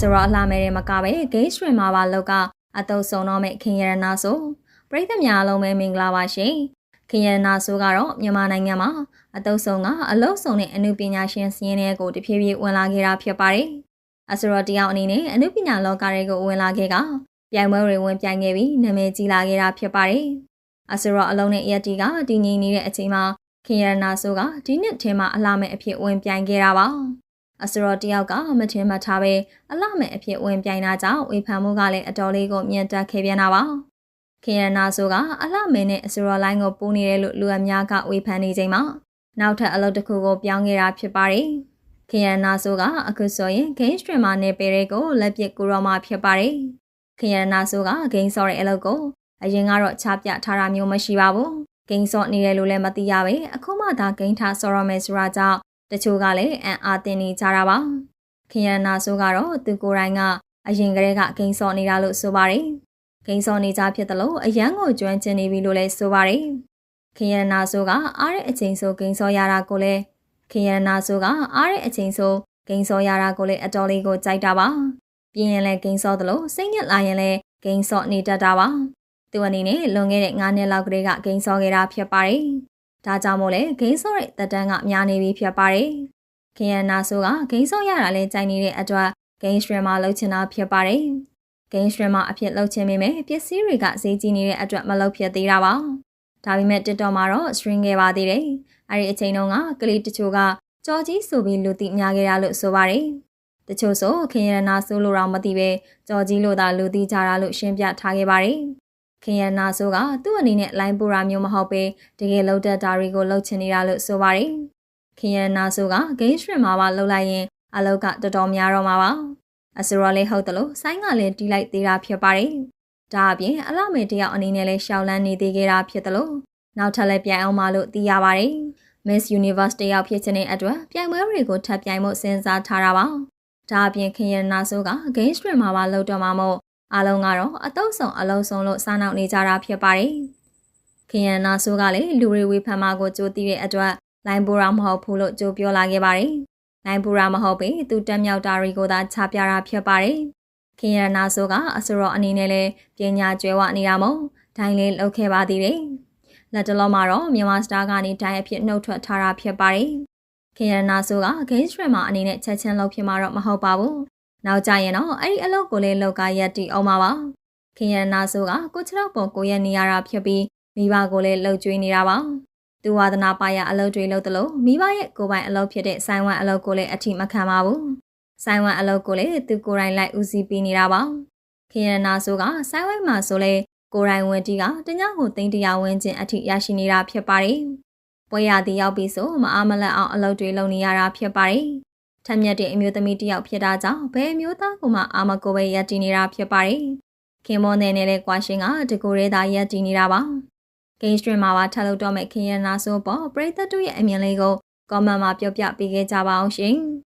ဆိုတော့အလှမယ်မကပဲဂိမ်းစထရီမှာပါလောကအတုပ်ဆုံးတော့မဲ့ခင်ရတနာဆိုပရိသတ်များလုံးပဲမင်္ဂလာပါရှင်ခင်ရတနာဆိုကတော့မြန်မာနိုင်ငံမှာအတုပ်ဆုံးကအလုပ်ဆုံးတဲ့အမှုပညာရှင်စီးရင်တွေကိုတဖြည်းဖြည်းဝင်လာခဲ့တာဖြစ်ပါတယ်အဆိုတော့တယောက်အနေနဲ့အမှုပညာလောကတွေကိုဝင်လာခဲ့ကပြိုင်ပွဲတွေဝင်ပြိုင်ခဲ့ပြီးနာမည်ကြီးလာခဲ့တာဖြစ်ပါတယ်အဆိုတော့အလုံးနဲ့ရက်တီကတည်ငြိမ်နေတဲ့အချိန်မှာခင်ရတနာဆိုကဒီနှစ်ထဲမှာအလှမဲ့အဖြစ်ဝင်ပြိုင်ခဲ့တာပါအစရောတယောက်ကမထင်မှတ်ထားပဲအလှမဲ့အဖြစ်ဝင်ပြိုင်တာကြောင့်ဝေဖန်မှုကလည်းအတော်လေးကိုမြင့်တက်ခဲ့ပြန်တာပါခင်ရနာဆိုကအလှမဲ့နဲ့အစရောလိုင်းကိုပိုးနေတယ်လို့လူအများကဝေဖန်နေချိန်မှာနောက်ထပ်အလုပ်တစ်ခုကိုပြောင်းခဲ့တာဖြစ်ပါတယ်ခင်ရနာဆိုကအခုဆိုရင်ဂိမ်းစထရီမာနဲ့ပေရဲကိုလက်ပစ်ကူတော့မှဖြစ်ပါတယ်ခင်ရနာဆိုကဂိမ်းဆော့တဲ့အလုပ်ကိုအရင်ကတော့ချပြထားတာမျိုးမရှိပါဘူးဂိမ်းဆော့နေတယ်လို့လည်းမသိရပဲအခုမှသာဂိမ်းထားဆော့ရမယ်ဆိုတာကြောင့်တချို့ကလည်းအံ့အားသင့်နေကြတာပါခင်ရနာဆိုကတော့သူကိုယ်တိုင်ကအရင်ကတည်းကဂိမ်းဆော့နေတာလို့ဆိုပါတယ်ဂိမ်းဆော့နေကြဖြစ်တယ်လို့အရန်ကိုကျွမ်းကျင်နေပြီလို့လည်းဆိုပါတယ်ခင်ရနာဆိုကအားတဲ့အချိန်ဆိုဂိမ်းဆော့ရတာကိုလည်းခင်ရနာဆိုကအားတဲ့အချိန်ဆိုဂိမ်းဆော့ရတာကိုလည်းအတော်လေးကိုကြိုက်တာပါပြင်းရင်လည်းဂိမ်းဆော့တယ်လို့စိတ်ညစ်လာရင်လည်းဂိမ်းဆော့နေတတ်တာပါသူအနေနဲ့လွန်ခဲ့တဲ့9နှစ်လောက်ကတည်းကဂိမ်းဆော့ခဲ့တာဖြစ်ပါတယ်ဒါကြောင့်မို့လဲဂိမ်းဆော့ရဲ့တက်တန်းကများနေပြီဖြစ်ပါတယ်။ခင်ရနာဆိုကဂိမ်းဆော့ရတာလဲကြိုက်နေတဲ့အတွက်ဂိမ်းစထရီမှာလှုပ်ချင်တာဖြစ်ပါတယ်။ဂိမ်းစထရီမှာအဖြစ်လှုပ်ချင်ပေမဲ့ပစ္စည်းတွေကဈေးကြီးနေတဲ့အတွက်မလှုပ်ဖြစ်သေးတာပါ။ဒါပေမဲ့ TikTok မှာတော့ string ခဲ့ပါသေးတယ်။အဲဒီအချိန်တုန်းကကလေးတချို့ကကြော်ကြီးဆိုပြီးလူသိများခဲ့တာလို့ဆိုပါတယ်။တချို့ဆိုခင်ရနာဆိုလို့တော့မသိပဲကြော်ကြီးလို့သာလူသိကြတာလို့ရှင်းပြထားခဲ့ပါတယ်။ခင်ရနာဆိုကသူ့အနေနဲ့လိုင်းပူရာမျိုးမဟုတ်ပဲတကယ်လှုပ်တတ်တာတွေကိုလှုပ်ချင်နေတာလို့ဆိုပါတယ်ခင်ရနာဆိုကဂိမ်းစထရီမှာပါလှုပ်လိုက်ရင်အလောက်ကတော်တော်များတော့မှာပါအစရောလေးဟုတ်တယ်လို့ဆိုင်းကလည်းတီးလိုက်သေးတာဖြစ်ပါတယ်ဒါအပြင်အလှမေတယောက်အနေနဲ့လည်းရှောက်လန်းနေသေးခဲ့တာဖြစ်တယ်လို့နောက်ထပ်လည်းပြိုင်အောင်မလို့သိရပါတယ် Miss Universe တယောက်ဖြစ်တဲ့အတွက်ပြိုင်ပွဲတွေကိုထပ်ပြိုင်ဖို့စဉ်းစားထားတာပါဒါအပြင်ခင်ရနာဆိုကဂိမ်းစထရီမှာပါလှုပ်တော့မှာမို့အားလုံးကတော့အတုပ်ဆောင်အလုံးစုံလို့စားနောက်နေကြတာဖြစ်ပါတယ်။ခင်ရနာဆိုကလည်းလူတွေဝေဖန်မှာကိုကြိုးသိတဲ့အတွက်လိုင်းပူရာမဟုတ်ဘူးလို့ကြိုးပြောလာခဲ့ပါတယ်။လိုင်းပူရာမဟုတ်ပေသူတက်မြောက်တာတွေကိုသာချပြတာဖြစ်ပါတယ်။ခင်ရနာဆိုကအစရောအနေနဲ့လည်းပညာကျွဲဝနေတာမို့ဒိုင်းလေးလောက်ခဲ့ပါသေးတယ်။လက်တလုံးမှာတော့မြန်မာစတာကနေဒိုင်းအဖြစ်နှုတ်ထွက်ထားတာဖြစ်ပါတယ်။ခင်ရနာဆိုကဂိမ်းစထရီမှာအနေနဲ့ချက်ချင်းလောက်ဖြစ်မှာတော့မဟုတ်ပါဘူး။နောက်ကြရင်တော့အဲ့ဒီအလုပ်ကိုလည်းလောက်ကရက်တီအောင်ပါပါခင်ရနာဆိုကကိုချတော့ပေါ်ကိုရက်နေရတာဖြစ်ပြီးမိဘကိုလည်းလှုပ်ကြွေးနေတာပါသူဝါဒနာပါရအလုပ်တွေလုပ်တယ်လို့မိဘရဲ့ကိုပိုင်အလုပ်ဖြစ်တဲ့ဆိုင်ဝမ်အလုပ်ကိုလည်းအထိမခံပါဘူးဆိုင်ဝမ်အလုပ်ကိုလည်းသူကိုယ်တိုင်လိုက်ဦးစီးပေးနေတာပါခင်ရနာဆိုကဆိုင်ဝမ်မှာဆိုလေကိုယ်တိုင်ဝင်တီးကတညကိုသိန်း100ဝန်းကျင်အထိရရှိနေတာဖြစ်ပါတယ်ပွဲရသည်ရောက်ပြီဆိုမအားမလန့်အောင်အလုပ်တွေလုပ်နေရတာဖြစ်ပါတယ်ထက်မြက်တဲ့အမျိုးသမီးတယောက်ဖြစ်တာကြောင့်ဘယ်မျိုးသားကမှအာမကိုပဲရက်တည်နေတာဖြစ်ပါတယ်။ခင်မွန်နယ်နဲ့လည်းကွာရှင်ကတကူရဲသာရက်တည်နေတာပါ။ဂိမ်းစထရီမှာပါထပ်လုပ်တော့မဲ့ခင်ရနာဆိုပေါ်ပရိသတ်တို့ရဲ့အမြင်လေးကို comment မှာပြောပြပေးခဲ့ကြပါအောင်ရှင်။